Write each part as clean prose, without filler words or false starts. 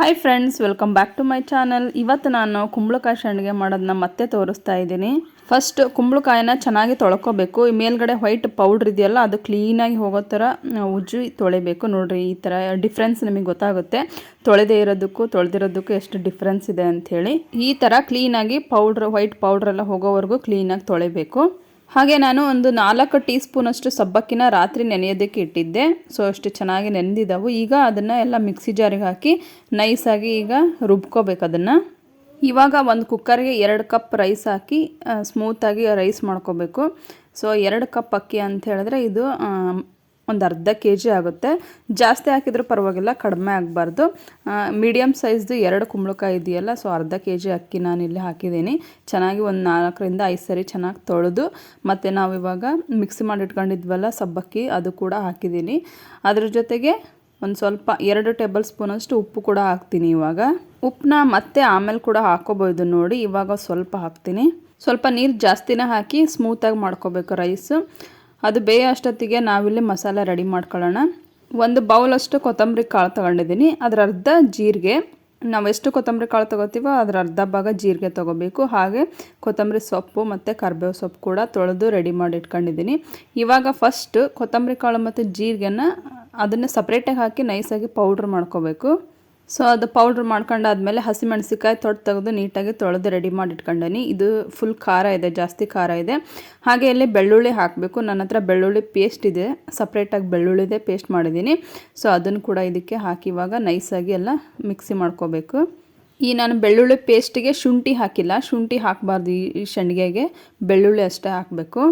Hi friends, welcome back to my channel. ಇವತ್ತು ನಾನು ಕುಂಬಳಕಾಯಿ ಸಂಡಿಗೆ ಮಾಡೋದನ್ನ ಮತ್ತೆ ತೋರಿಸ್ತಾ ಇದ್ದೀನಿ. ಫಸ್ಟ್ ಕುಂಬಳಕಾಯಿನ ಚೆನ್ನಾಗಿ ತೊಳ್ಕೊಬೇಕು. ಈ ಮೇಲ್ಗಡೆ ವೈಟ್ ಪೌಡ್ರ್ ಇದೆಯಲ್ಲ, ಅದು ಕ್ಲೀನಾಗಿ ಹೋಗೋ ಥರ ಉಜ್ಜಿ ತೊಳಿಬೇಕು. ನೋಡಿರಿ, ಈ ಥರ ಡಿಫ್ರೆನ್ಸ್ ನಿಮಗೆ ಗೊತ್ತಾಗುತ್ತೆ. ತೊಳೆದೇ ಇರೋದಕ್ಕೂ ತೊಳೆದಿರೋದಕ್ಕೂ ಎಷ್ಟು ಡಿಫ್ರೆನ್ಸ್ ಇದೆ ಅಂಥೇಳಿ. ಈ ಥರ ಕ್ಲೀನಾಗಿ ವೈಟ್ ಪೌಡ್ರೆಲ್ಲ ಹೋಗೋವರೆಗೂ ಕ್ಲೀನಾಗಿ ತೊಳಿಬೇಕು. ಹಾಗೆ ನಾನು ಒಂದು 4 ಟೀ ಸ್ಪೂನಷ್ಟು ಸಬ್ಬಕ್ಕಿನ ರಾತ್ರಿ ನೆನೆಯೋದಕ್ಕೆ ಇಟ್ಟಿದ್ದೆ. ಸೊ ಅಷ್ಟು ಚೆನ್ನಾಗಿ ನೆನೆದಿದ್ದಾವೆ. ಈಗ ಅದನ್ನು ಎಲ್ಲ ಮಿಕ್ಸಿ ಜಾರಿಗೆ ಹಾಕಿ ನೈಸಾಗಿ ಈಗ ರುಬ್ಕೋಬೇಕು ಅದನ್ನು. ಇವಾಗ ಒಂದು ಕುಕ್ಕರ್ಗೆ 2 ಕಪ್ ರೈಸ್ ಹಾಕಿ ಸ್ಮೂತಾಗಿ ರೈಸ್ ಮಾಡ್ಕೋಬೇಕು. ಸೊ 2 ಕಪ್ ಅಕ್ಕಿ ಅಂತ ಹೇಳಿದ್ರೆ ಇದು ಒಂದು ಅರ್ಧ kg ಆಗುತ್ತೆ. ಜಾಸ್ತಿ ಹಾಕಿದ್ರೂ ಪರವಾಗಿಲ್ಲ, ಕಡಿಮೆ ಆಗಬಾರ್ದು. ಮೀಡಿಯಮ್ ಸೈಜ್ದು 2 ಕುಂಬಳಕಾಯಿ ಇದೆಯಲ್ಲ, ಸೊ ಅರ್ಧ kg ಅಕ್ಕಿ ನಾನಿಲ್ಲಿ ಹಾಕಿದ್ದೀನಿ. ಚೆನ್ನಾಗಿ ಒಂದು 4 ರಿಂದ 5 ಸರಿ ಚೆನ್ನಾಗಿ ತೊಳೆದು, ಮತ್ತು ನಾವಿವಾಗ ಮಿಕ್ಸಿ ಮಾಡಿ ಇಟ್ಕೊಂಡಿದ್ವಲ್ಲ ಸಬ್ಬಕ್ಕಿ, ಅದು ಕೂಡ ಹಾಕಿದ್ದೀನಿ. ಅದ್ರ ಜೊತೆಗೆ ಒಂದು ಸ್ವಲ್ಪ 2 ಟೇಬಲ್ ಸ್ಪೂನಷ್ಟು ಉಪ್ಪು ಕೂಡ ಹಾಕ್ತೀನಿ. ಇವಾಗ ಉಪ್ಪನ್ನ ಮತ್ತೆ ಆಮೇಲೆ ಕೂಡ ಹಾಕ್ಕೋಬೋದು. ನೋಡಿ, ಇವಾಗ ಸ್ವಲ್ಪ ಹಾಕ್ತೀನಿ. ಸ್ವಲ್ಪ ನೀರು ಜಾಸ್ತಿನ ಹಾಕಿ ಸ್ಮೂತಾಗಿ ಮಾಡ್ಕೋಬೇಕು ರೈಸು. ಅದು ಬೇಯೋ ಅಷ್ಟೊತ್ತಿಗೆ ನಾವಿಲ್ಲಿ ಮಸಾಲೆ ರೆಡಿ ಮಾಡ್ಕೊಳ್ಳೋಣ. ಒಂದು ಬೌಲಷ್ಟು ಕೊತ್ತಂಬರಿ ಕಾಳು ತೊಗೊಂಡಿದ್ದೀನಿ. ಅದರ ಅರ್ಧ ಜೀರಿಗೆ, ನಾವು ಎಷ್ಟು ಕೊತ್ತಂಬರಿ ಕಾಳು ತೊಗೋತೀವೋ ಅದರ ಅರ್ಧ ಭಾಗ ಜೀರಿಗೆ ತೊಗೋಬೇಕು. ಹಾಗೆ ಕೊತ್ತಂಬರಿ ಸೊಪ್ಪು ಮತ್ತು ಕರಿಬೇವು ಸೊಪ್ಪು ಕೂಡ ತೊಳೆದು ರೆಡಿ ಮಾಡಿ ಇಟ್ಕೊಂಡಿದ್ದೀನಿ. ಇವಾಗ ಫಸ್ಟ್ ಕೊತ್ತಂಬರಿ ಕಾಳು ಮತ್ತು ಜೀರಿಗೆನ ಅದನ್ನು ಸಪ್ರೇಟಾಗಿ ಹಾಕಿ ನೈಸಾಗಿ ಪೌಡ್ರ್ ಮಾಡ್ಕೋಬೇಕು. ಸೊ ಅದು ಪೌಡ್ರ್ ಮಾಡ್ಕೊಂಡಾದ್ಮೇಲೆ ಹಸಿಮೆಣಸಿಕಾಯಿ ತೆಗೆದು ನೀಟಾಗಿ ತೊಳೆದು ರೆಡಿ ಮಾಡಿ ಇಟ್ಕೊಂಡೀನಿ. ಇದು ಫುಲ್ ಖಾರ ಇದೆ, ಜಾಸ್ತಿ ಖಾರ ಇದೆ. ಹಾಗೆ ಇಲ್ಲಿ ಬೆಳ್ಳುಳ್ಳಿ ಹಾಕಬೇಕು. ನನ್ನ ಹತ್ರ ಬೆಳ್ಳುಳ್ಳಿ ಪೇಸ್ಟ್ ಇದೆ, ಸಪ್ರೇಟಾಗಿ ಬೆಳ್ಳುಳ್ಳಿದೆ ಪೇಸ್ಟ್ ಮಾಡಿದ್ದೀನಿ. ಸೊ ಅದನ್ನು ಕೂಡ ಇದಕ್ಕೆ ಹಾಕಿ ಇವಾಗ ನೈಸಾಗಿ ಎಲ್ಲ ಮಿಕ್ಸಿ ಮಾಡ್ಕೋಬೇಕು. ನಾನು ಬೆಳ್ಳುಳ್ಳಿ ಪೇಸ್ಟಿಗೆ ಶುಂಠಿ ಹಾಕಿಲ್ಲ. ಶುಂಠಿ ಹಾಕಬಾರ್ದು ಈ ಸಂಡಿಗೆಗೆ, ಬೆಳ್ಳುಳ್ಳಿ ಅಷ್ಟೇ ಹಾಕಬೇಕು.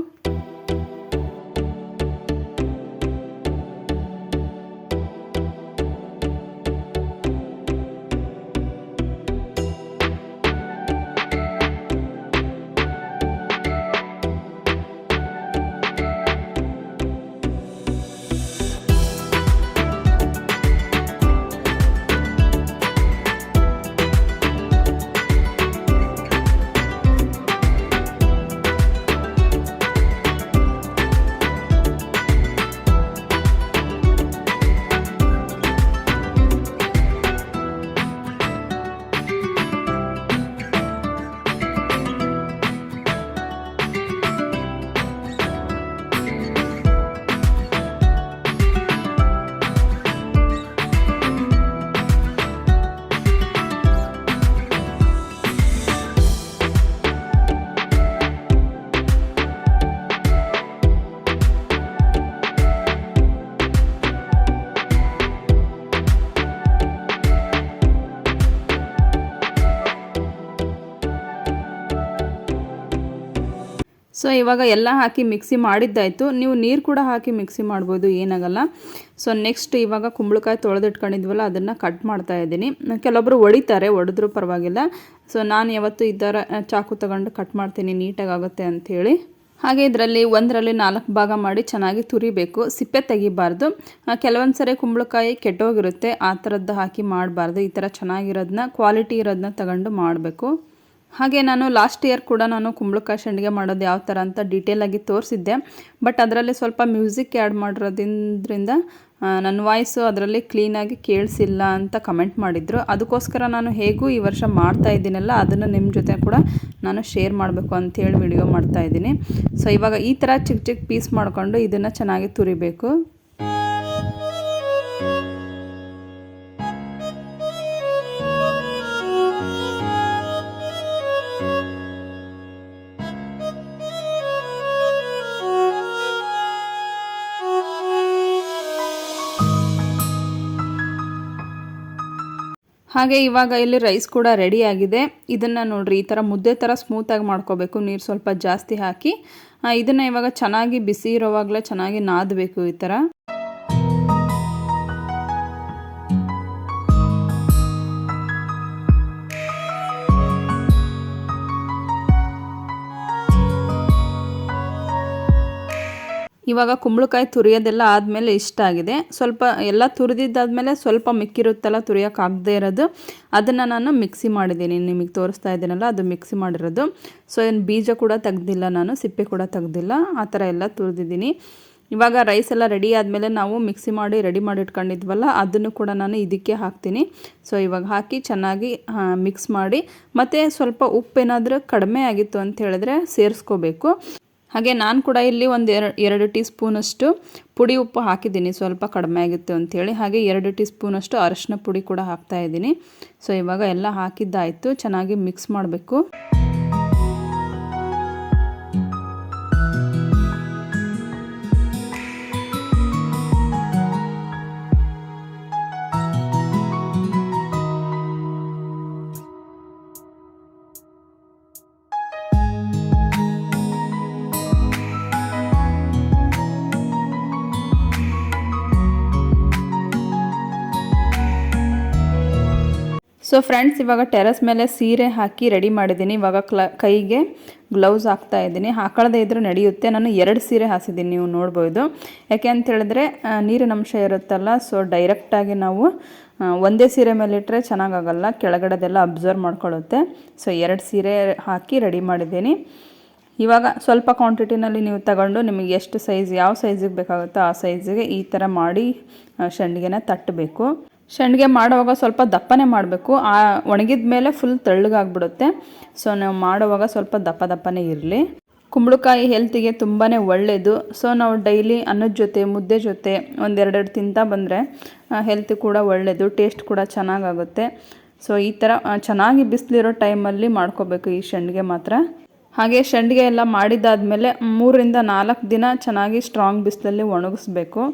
ಸೊ ಇವಾಗ ಎಲ್ಲ ಹಾಕಿ ಮಿಕ್ಸಿ ಮಾಡಿದ್ದಾಯಿತು. ನೀವು ನೀರು ಕೂಡ ಹಾಕಿ ಮಿಕ್ಸಿ ಮಾಡ್ಬೋದು, ಏನಾಗಲ್ಲ. ಸೊ ನೆಕ್ಸ್ಟ್ ಇವಾಗ ಕುಂಬಳಕಾಯಿ ತೊಳೆದಿಟ್ಕೊಂಡಿದ್ವಲ್ಲ, ಅದನ್ನು ಕಟ್ ಮಾಡ್ತಾ ಇದ್ದೀನಿ. ಕೆಲವೊಬ್ಬರು ಒಡೆದ್ರೂ ಪರವಾಗಿಲ್ಲ. ಸೊ ನಾನು ಯಾವತ್ತೂ ಈ ಥರ ಚಾಕು ತಗೊಂಡು ಕಟ್ ಮಾಡ್ತೀನಿ, ನೀಟಾಗಿ ಆಗುತ್ತೆ ಅಂಥೇಳಿ. ಹಾಗೆ ಇದರಲ್ಲಿ 1ರಲ್ಲಿ 4 ಭಾಗ ಮಾಡಿ ಚೆನ್ನಾಗಿ ತುರಿಬೇಕು, ಸಿಪ್ಪೆ ತೆಗಿಬಾರ್ದು. ಕೆಲವೊಂದು ಸರಿ ಕುಂಬಳಕಾಯಿ ಕೆಟ್ಟೋಗಿರುತ್ತೆ, ಆ ಥರದ್ದು ಹಾಕಿ ಮಾಡಬಾರ್ದು. ಈ ಥರ ಚೆನ್ನಾಗಿರೋದನ್ನ, ಕ್ವಾಲಿಟಿ ಇರೋದನ್ನ ತಗೊಂಡು ಮಾಡಬೇಕು. ಹಾಗೆ ನಾನು ಲಾಸ್ಟ್ ಇಯರ್ ಕೂಡ ನಾನು ಕುಂಬಳಕಾಯಿ ಸಂಡಿಗೆ ಮಾಡೋದು ಯಾವ ಥರ ಅಂತ ಡೀಟೇಲಾಗಿ ತೋರಿಸಿದ್ದೆ. ಬಟ್ ಅದರಲ್ಲಿ ಸ್ವಲ್ಪ ಮ್ಯೂಸಿಕ್ ಆ್ಯಡ್ ಮಾಡಿರೋದ್ರಿಂದ ನನ್ನ ವಾಯ್ಸು ಅದರಲ್ಲಿ ಕ್ಲೀನಾಗಿ ಕೇಳಿಸಿಲ್ಲ ಅಂತ ಕಮೆಂಟ್ ಮಾಡಿದರು. ಅದಕ್ಕೋಸ್ಕರ ನಾನು ಹೇಗೂ ಈ ವರ್ಷ ಮಾಡ್ತಾ ಇದ್ದೀನಲ್ಲ, ಅದನ್ನು ನಿಮ್ಮ ಜೊತೆ ಕೂಡ ನಾನು ಶೇರ್ ಮಾಡಬೇಕು ಅಂಥೇಳಿ ವಿಡಿಯೋ ಮಾಡ್ತಾಯಿದ್ದೀನಿ. ಸೊ ಇವಾಗ ಈ ಥರ ಚಿಕ್ಕ ಚಿಕ್ಕ ಪೀಸ್ ಮಾಡಿಕೊಂಡು ಇದನ್ನು ಚೆನ್ನಾಗಿ ತುರಿಬೇಕು. ಹಾಗೆ ಇವಾಗ ಇಲ್ಲಿ ರೈಸ್ ಕೂಡ ರೆಡಿ ಆಗಿದೆ. ಇದನ್ನು ನೋಡಿರಿ, ಈ ಥರ ಮುದ್ದೆ ಥರ ಸ್ಮೂತಾಗಿ ಮಾಡ್ಕೋಬೇಕು. ನೀರು ಸ್ವಲ್ಪ ಜಾಸ್ತಿ ಹಾಕಿ ಇದನ್ನು ಇವಾಗ ಚೆನ್ನಾಗಿ ಬಿಸಿ ಇರೋವಾಗಲೇ ಚೆನ್ನಾಗಿ ನಾದಬೇಕು ಈ ಥರ. ಇವಾಗ ಕುಂಬಳಕಾಯಿ ತುರಿಯೋದೆಲ್ಲ ಆದಮೇಲೆ ಇಷ್ಟ ಆಗಿದೆ. ಸ್ವಲ್ಪ ಎಲ್ಲ ತುರಿದಿದ್ದಾದಮೇಲೆ ಸ್ವಲ್ಪ ಮಿಕ್ಕಿರುತ್ತಲ್ಲ ತುರಿಯೋಕ್ಕಾಗದೇ ಇರೋದು, ಅದನ್ನು ನಾನು ಮಿಕ್ಸಿ ಮಾಡಿದ್ದೀನಿ. ನಿಮಗೆ ತೋರಿಸ್ತಾ ಇದ್ದೀನಲ್ಲ, ಅದು ಮಿಕ್ಸಿ ಮಾಡಿರೋದು. ಸೊ ಏನು ಬೀಜ ಕೂಡ ತೆಗ್ದಿಲ್ಲ ನಾನು, ಸಿಪ್ಪೆ ಕೂಡ ತೆಗ್ದಿಲ್ಲ, ಆ ಥರ ಎಲ್ಲ ತುರಿದಿದ್ದೀನಿ. ಇವಾಗ ರೈಸ್ ಎಲ್ಲ ರೆಡಿ ಆದಮೇಲೆ ನಾವು ಮಿಕ್ಸಿ ಮಾಡಿ ರೆಡಿ ಮಾಡಿ ಇಟ್ಕೊಂಡಿದ್ವಲ್ಲ ಅದನ್ನು ಕೂಡ ನಾನು ಇದಕ್ಕೆ ಹಾಕ್ತೀನಿ. ಸೊ ಇವಾಗ ಹಾಕಿ ಚೆನ್ನಾಗಿ ಮಿಕ್ಸ್ ಮಾಡಿ, ಮತ್ತು ಸ್ವಲ್ಪ ಉಪ್ಪೇನಾದರೂ ಕಡಿಮೆ ಆಗಿತ್ತು ಅಂತ ಹೇಳಿದ್ರೆ ಸೇರಿಸ್ಕೋಬೇಕು. ಹಾಗೆ ನಾನು ಕೂಡ ಇಲ್ಲಿ ಒಂದು 2 ಟೀ ಸ್ಪೂನಷ್ಟು ಪುಡಿ ಉಪ್ಪು ಹಾಕಿದ್ದೀನಿ, ಸ್ವಲ್ಪ ಕಡಿಮೆ ಆಗಿತ್ತು ಅಂಥೇಳಿ. ಹಾಗೆ 2 ಟೀ ಸ್ಪೂನಷ್ಟು ಅರಿಶಿನ ಪುಡಿ ಕೂಡ ಹಾಕ್ತಾಯಿದ್ದೀನಿ. ಸೊ ಇವಾಗ ಎಲ್ಲ ಹಾಕಿದ್ದಾಯಿತು, ಚೆನ್ನಾಗಿ ಮಿಕ್ಸ್ ಮಾಡಬೇಕು. ಸೊ ಫ್ರೆಂಡ್ಸ್, ಇವಾಗ ಟೆರಸ್ ಮೇಲೆ ಸೀರೆ ಹಾಕಿ ರೆಡಿ ಮಾಡಿದ್ದೀನಿ. ಇವಾಗ ಕೈಗೆ ಗ್ಲೌಸ್ ಹಾಕ್ತಾ ಇದ್ದೀನಿ. ಹಾಕೊಳ್ಳದೇ ಇದ್ರೂ ನಡೆಯುತ್ತೆ. ನಾನು 2 ಸೀರೆ ಹಾಸಿದ್ದೀನಿ, ನೀವು ನೋಡ್ಬೋದು. ಯಾಕೆ ಅಂತ ಹೇಳಿದ್ರೆ ನೀರಿನ ಅಂಶ ಇರುತ್ತಲ್ಲ, ಸೊ ಡೈರೆಕ್ಟಾಗಿ ನಾವು ಒಂದೇ ಸೀರೆ ಮೇಲೆ ಇಟ್ಟರೆ ಚೆನ್ನಾಗಾಗಲ್ಲ, ಕೆಳಗಡೆದೆಲ್ಲ ಅಬ್ಸರ್ವ್ ಮಾಡ್ಕೊಳ್ಳುತ್ತೆ. ಸೊ 2 ಸೀರೆ ಹಾಕಿ ರೆಡಿ ಮಾಡಿದ್ದೀನಿ. ಇವಾಗ ಸ್ವಲ್ಪ ಕ್ವಾಂಟಿಟಿನಲ್ಲಿ ನೀವು ತಗೊಂಡು ನಿಮಗೆ ಎಷ್ಟು ಸೈಜ್, ಯಾವ ಸೈಜಿಗೆ ಬೇಕಾಗುತ್ತೋ ಆ ಸೈಜಿಗೆ ಈ ಥರ ಮಾಡಿ ಸಂಡಿಗೆನ ತಟ್ಟಬೇಕು. ಸಂಡಿಗೆ ಮಾಡುವಾಗ ಸ್ವಲ್ಪ ದಪ್ಪನೇ ಮಾಡಬೇಕು, ಒಣಗಿದ ಮೇಲೆ ಫುಲ್ ತೆಳ್ಳಗಾಗ್ಬಿಡುತ್ತೆ. ಸೊ ನಾವು ಮಾಡುವಾಗ ಸ್ವಲ್ಪ ದಪ್ಪನೇ ಇರಲಿ. ಕುಂಬಳಕಾಯಿ ಹೆಲ್ತಿಗೆ ತುಂಬಾ ಒಳ್ಳೆಯದು. ಸೊ ನಾವು ಡೈಲಿ ಅನ್ನದ ಜೊತೆ, ಮುದ್ದೆ ಜೊತೆ 1-2 ತಿಂತಾ ಬಂದರೆ ಹೆಲ್ತ್ ಕೂಡ ಒಳ್ಳೆಯದು, ಟೇಸ್ಟ್ ಕೂಡ ಚೆನ್ನಾಗಾಗುತ್ತೆ. ಸೊ ಈ ಥರ ಚೆನ್ನಾಗಿ ಬಿಸಿಲಿರೋ ಟೈಮಲ್ಲಿ ಮಾಡ್ಕೋಬೇಕು ಈ ಸಂಡಿಗೆ ಮಾತ್ರ. ಹಾಗೆ ಸಂಡಿಗೆ ಎಲ್ಲ ಮಾಡಿದ್ದಾದಮೇಲೆ 3-4 ದಿನ ಚೆನ್ನಾಗಿ ಸ್ಟ್ರಾಂಗ್ ಬಿಸಿಲಲ್ಲಿ ಒಣಗಿಸ್ಬೇಕು.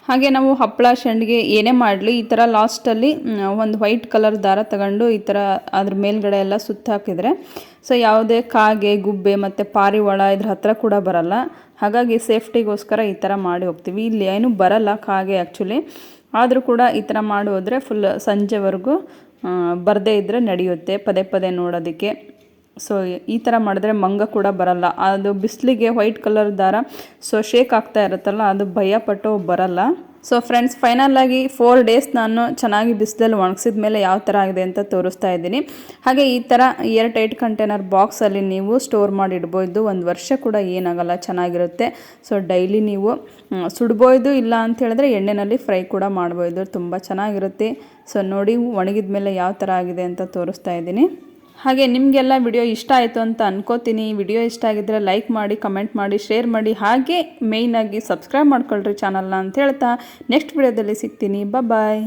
ಹಾಗೆ ನಾವು ಹಪ್ಪಳ, ಸಂಡಿಗೆ ಏನೇ ಮಾಡಲಿ ಈ ಥರ ಲಾಸ್ಟಲ್ಲಿ ಒಂದು ವೈಟ್ ಕಲರ್ ದಾರ ತಗೊಂಡು ಈ ಥರ ಅದ್ರ ಮೇಲ್ಗಡೆ ಎಲ್ಲ ಸುತ್ತ ಹಾಕಿದರೆ ಸೊ ಯಾವುದೇ ಕಾಗೆ, ಗುಬ್ಬೆ ಮತ್ತು ಪಾರಿವಾಳ ಇದ್ರ ಹತ್ರ ಕೂಡ ಬರಲ್ಲ. ಹಾಗಾಗಿ ಸೇಫ್ಟಿಗೋಸ್ಕರ ಈ ಥರ ಮಾಡಿ ಹೋಗ್ತೀವಿ. ಇಲ್ಲಿ ಏನೂ ಬರಲ್ಲ ಕಾಗೆ ಆ್ಯಕ್ಚುಲಿ, ಆದರೂ ಕೂಡ ಈ ಥರ ಮಾಡಿ ಹೋದರೆ ಫುಲ್ ಸಂಜೆವರೆಗೂ ಬರದೇ ಇದ್ದರೆ ನಡೆಯುತ್ತೆ ಪದೇ ನೋಡೋದಕ್ಕೆ. ಸೊ ಈ ಥರ ಮಾಡಿದ್ರೆ ಮಂಗ ಕೂಡ ಬರಲ್ಲ. ಅದು ಬಿಸಿಲಿಗೆ ವೈಟ್ ಕಲರ್ ದಾರ ಸೊ ಶೇಕ್ ಆಗ್ತಾ ಇರುತ್ತಲ್ಲ, ಅದು ಭಯಪಟ್ಟು ಬರಲ್ಲ. ಸೊ ಫ್ರೆಂಡ್ಸ್, ಫೈನಲಾಗಿ 4 ಡೇಸ್ ನಾನು ಚೆನ್ನಾಗಿ ಬಿಸಿಲಲ್ಲಿ ಒಣಗಿಸಿದ ಮೇಲೆ ಯಾವ ಥರ ಆಗಿದೆ ಅಂತ ತೋರಿಸ್ತಾ ಇದ್ದೀನಿ. ಹಾಗೆ ಈ ಥರ ಏರ್ ಟೈಟ್ ಕಂಟೈನರ್ ಬಾಕ್ಸಲ್ಲಿ ನೀವು ಸ್ಟೋರ್ ಮಾಡಿ ಇಡ್ಬೋದು. 1 ವರ್ಷ ಕೂಡ ಏನಾಗಲ್ಲ, ಚೆನ್ನಾಗಿರುತ್ತೆ. ಸೊ ಡೈಲಿ ನೀವು ಸುಡ್ಬೋದು, ಇಲ್ಲ ಅಂತ ಹೇಳಿದ್ರೆ ಎಣ್ಣೆಯಲ್ಲಿ ಫ್ರೈ ಕೂಡ ಮಾಡ್ಬೋದು, ತುಂಬ ಚೆನ್ನಾಗಿರುತ್ತೆ. ಸೊ ನೋಡಿ ಒಣಗಿದ ಮೇಲೆ ಯಾವ ಥರ ಆಗಿದೆ ಅಂತ ತೋರಿಸ್ತಾ ಇದ್ದೀನಿ. ಹಾಗೆ ನಿಮಗೆಲ್ಲ ವಿಡಿಯೋ ಇಷ್ಟ ಆಯಿತು ಅಂತ ಅನ್ಕೋತೀನಿ. ವಿಡಿಯೋ ಇಷ್ಟ ಆಗಿದ್ದರೆ ಲೈಕ್ ಮಾಡಿ, ಕಮೆಂಟ್ ಮಾಡಿ, ಶೇರ್ ಮಾಡಿ, ಹಾಗೆ ಮೇಯ್ನಾಗಿ ಸಬ್ಸ್ಕ್ರೈಬ್ ಮಾಡ್ಕೊಳ್ರಿ ಚಾನಲ್ನ ಅಂತ ಹೇಳ್ತಾ ನೆಕ್ಸ್ಟ್ ವಿಡಿಯೋದಲ್ಲಿ ಸಿಗ್ತೀನಿ. ಬಾಯ್.